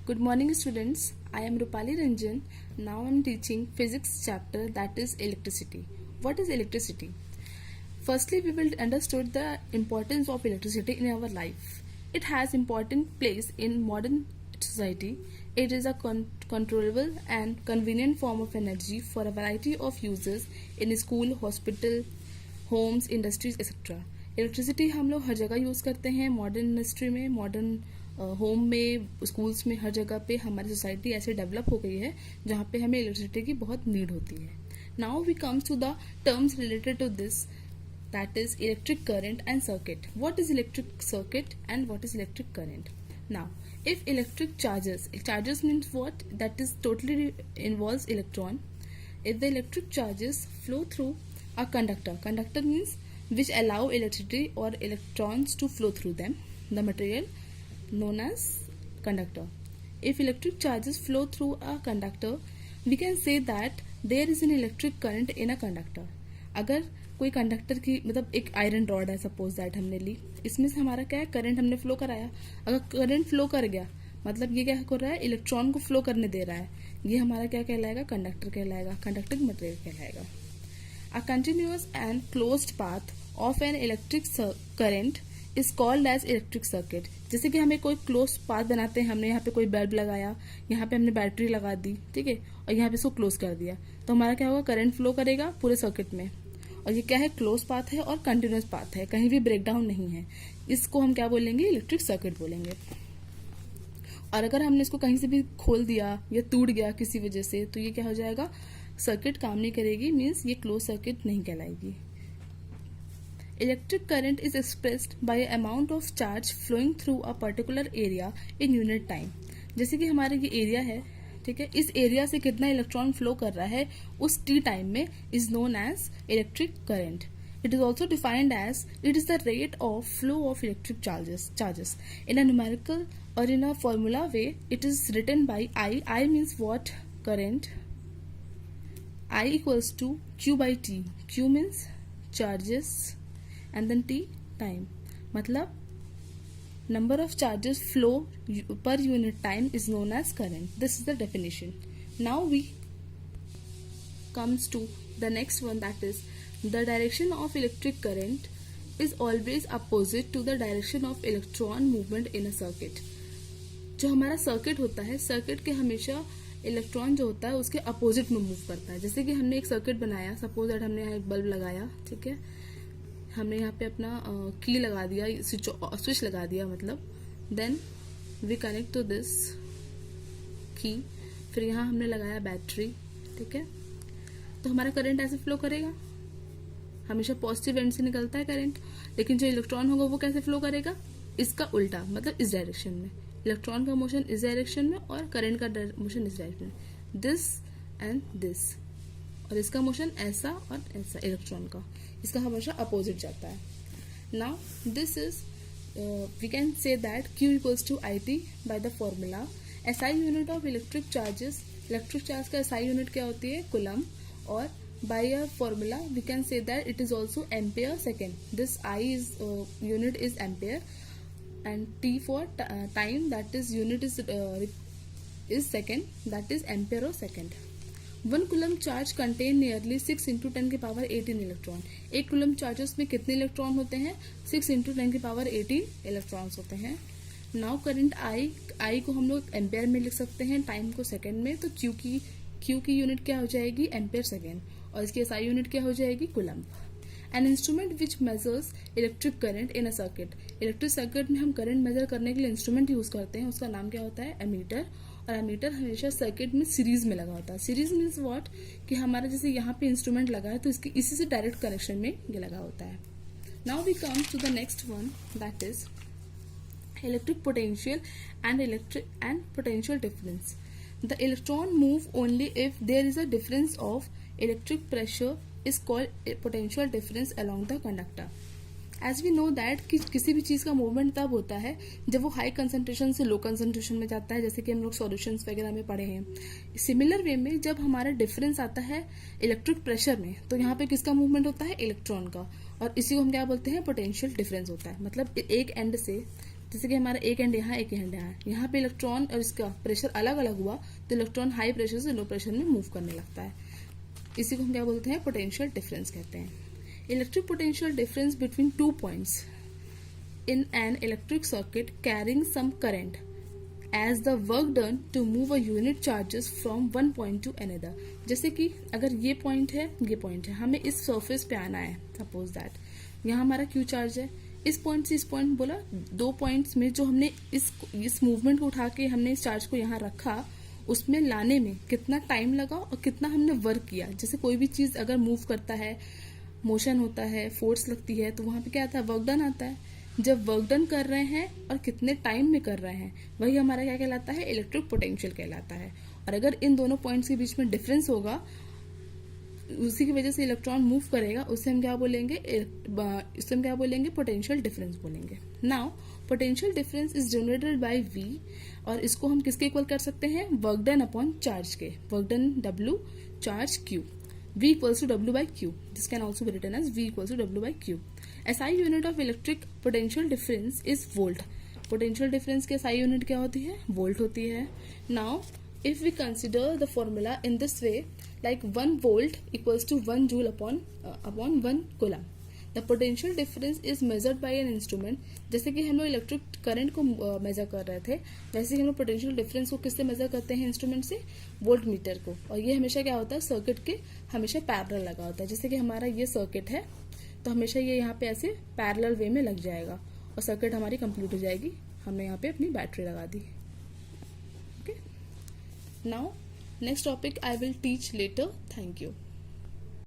Good morning, students. I am Rupali Ranjan. Now I am teaching physics chapter, that is electricity. What is electricity? Firstly, we will understand the importance of electricity in our life. It has important place in modern society. It is a controllable and convenient form of energy for a variety of uses in school, hospital, homes, industries, etc. Electricity हम लोग हर जगह use करते हैं, modern industry में, modern home में, schools में, हर जगह पे हमारी सोसाइटी ऐसे डेवलप हो गई है जहाँ पे हमें इलेक्ट्रिसिटी की बहुत नीड होती है. Now we comes to the terms related to this, that is electric current and circuit. What is electric circuit and what is electric current? Now, if electric charges means what? That is totally involves electron. If the electric charges flow through a conductor means which allow electricity or electrons to flow through them, the material known as conductor. If electric charges flow through a conductor, we can say that there is an electric current in a conductor. अगर कोई conductor की मतलब एक iron rod है, suppose that हमने ली, इसमें से हमारा क्या है, करंट हमने फ्लो कराया. अगर करंट फ्लो कर गया मतलब ये क्या कर रहा है, इलेक्ट्रॉन को फ्लो करने दे रहा है. ये हमारा क्या कहलाएगा, कंडक्टर कहलाएगा, कंडक्टिंग मटेरियल कहलाएगा. A continuous and closed path of an electric current is called as electric circuit. जैसे कि हमें कोई क्लोज पाथ बनाते हैं, हमने यहाँ पे कोई बल्ब लगाया, यहाँ पे हमने बैटरी लगा दी, ठीक है, और यहाँ पे इसको क्लोज कर दिया, तो हमारा क्या होगा, करंट फ्लो करेगा पूरे सर्किट में. और ये क्या है, क्लोज पाथ है और कंटिन्यूअस पाथ है, कहीं भी ब्रेकडाउन नहीं है. इसको हम क्या बोलेंगे, इलेक्ट्रिक सर्किट बोलेंगे. और अगर हमने इसको कहीं से भी खोल दिया या टूट गया किसी वजह से, तो ये क्या हो जाएगा, सर्किट काम नहीं करेगी, मीन्स ये क्लोज सर्किट नहीं कहलाएगी. Electric current is expressed by amount of charge flowing through a particular area in unit time. जैसे कि हमारे ये एरिया है, ठीक है, इस एरिया से कितना इलेक्ट्रॉन फ्लो कर रहा है उस टी टाइम में is known as electric current. It is also defined as it is the rate of flow of electric charges in a numerical or in a formula way. It is written by I means what, current. I equals to Q by T. Q means charges and then T time. मतलब number of charges flow per unit time is known as current. This is the definition. Now we comes to the next one, that is the direction of electric current is always opposite to the direction of electron movement in a circuit. जो हमारा circuit होता है, circuit के हमेशा electron जो होता है उसके अपोजिट में मूव करता है. जैसे कि हमने एक सर्किट बनाया, सपोज दैट हमने यहाँ एक बल्ब लगाया, ठीक है, हमने यहाँ पे अपना की लगा दिया, स्विच लगा दिया मतलब, then we connect to this key, फिर यहाँ हमने लगाया बैटरी, ठीक है, तो हमारा करंट ऐसे फ्लो करेगा, हमेशा पॉजिटिव एंड से निकलता है करंट. लेकिन जो इलेक्ट्रॉन होगा वो कैसे फ्लो करेगा, इसका उल्टा, मतलब इस डायरेक्शन में. इलेक्ट्रॉन का मोशन इस डायरेक्शन में और करंट का मोशन इस डायरेक्शन में, दिस एंड दिस, और इसका मोशन ऐसा और ऐसा, इलेक्ट्रॉन का, इसका हमेशा अपोजिट जाता है. Now this is we can say that Q equals to IT by the formula. SI unit of electric charges, electric charge का SI यूनिट क्या होती है, कूलम. और by a formula we can say that it is also ampere second. This I is unit is ampere and T for time, that is unit is second, that is ampere or second. 1 coulomb charge contain nearly 6 into 10 की power 18 electron. एक coulomb charges में कितने electron होते हैं, 6 into 10 की power 18 electrons होते हैं. Now current I को हम लोग एम्पेयर में लिख सकते हैं, टाइम को सेकेंड में, तो Q की यूनिट क्या हो जाएगी, एम्पेयर सेकेंड, और इसकी SI यूनिट क्या हो जाएगी, coulomb. An instrument which measures electric current in a circuit. Electric circuit में हम करंट मेजर करने के लिए इंस्ट्रूमेंट यूज करते हैं, उसका नाम क्या होता है, एमीटर. और एमीटर हमेशा सर्किट में सीरीज में लगा होता है. सीरीज मीन्स व्हाट, कि हमारा जैसे यहाँ पे इंस्ट्रूमेंट लगा है तो इसकी इसी से डायरेक्ट कनेक्शन में ये लगा होता है. Now we come to the next one, that is electric potential and potential difference. The electron move only if there is a difference of electric pressure is called a potential difference along the conductor. As we know that कि किसी भी चीज़ का movement तब होता है जब वो high concentration से लो कंसंट्रेशन में जाता है, जैसे कि हम लोग सॉल्यूशंस वगैरह में पढ़े हैं. सिमिलर वे में जब हमारा डिफरेंस आता है इलेक्ट्रिक प्रेशर में, तो यहाँ पे किसका मूवमेंट होता है, इलेक्ट्रॉन का, और इसी को हम क्या बोलते हैं, पोटेंशियल डिफरेंस होता है. मतलब एक एंड से जैसे कि हमारा एक एंड यहाँ, एक एंड यहाँ पे इलेक्ट्रॉन और इसका प्रेशर अलग अलग हुआ तो इलेक्ट्रॉन हाई प्रेशर से लो प्रेशर में मूव करने लगता है। इसी को हम क्या बोलते हैं, पोटेंशियल डिफरेंस कहते हैं। Electric potential difference between 2 points in an electric circuit carrying some current as the work done to move a unit charges from one point to another। जैसे कि अगर ये पॉइंट है, ये पॉइंट है, हमें इस सरफेस पे आना है, सपोज दैट यहाँ हमारा क्यू चार्ज है, इस पॉइंट से इस पॉइंट बोला, 2 पॉइंट्स में जो हमने इस मूवमेंट को उठा के हमने इस चार्ज को यहाँ रखा, उसमें लाने में कितना टाइम लगा और कितना हमने वर्क किया। जैसे कोई भी चीज अगर मूव करता है, मोशन होता है, फोर्स लगती है, तो वहां पे क्या आता है, वर्क डन आता है। जब वर्क डन कर रहे हैं और कितने टाइम में कर रहे हैं, वही हमारा क्या कहलाता है, इलेक्ट्रिक पोटेंशियल कहलाता है। और अगर इन दोनों पॉइंट्स के बीच में डिफरेंस होगा, उसी की वजह से इलेक्ट्रॉन मूव करेगा, उससे हम क्या बोलेंगे, पोटेंशियल डिफरेंस बोलेंगे। Now potential difference is generated by V, और इसको हम किसके इक्वल कर सकते हैं, वर्क डन अपॉन चार्ज के, work done W, charge Q, V equals to W by Q. This can also be written as V equals to W by Q. SI unit of electric potential difference is volt. Potential difference की SI unit क्या होती है, volt होती है। Now, if we consider the formula in this way, like 1 volt equals to 1 joule upon 1 coulomb. The potential difference is measured by an instrument. जैसे कि हम लोग इलेक्ट्रिक करंट को मेजर कर रहे थे, वैसे ही हम लोग पोटेंशियल डिफरेंस को किससे मेजर करते हैं, इंस्ट्रूमेंट से, वोल्ट मीटर को। और ये हमेशा क्या होता है, सर्किट के हमेशा पैरेलल लगा होता है। जैसे कि हमारा ये सर्किट है, तो हमेशा ये यहाँ पे ऐसे पैरेलल वे में लग जाएगा और सर्किट हमारी कंप्लीट हो जाएगी। हमने यहाँ पे अपनी बैटरी लगा दी। Okay, now next topic I will teach later. Thank you.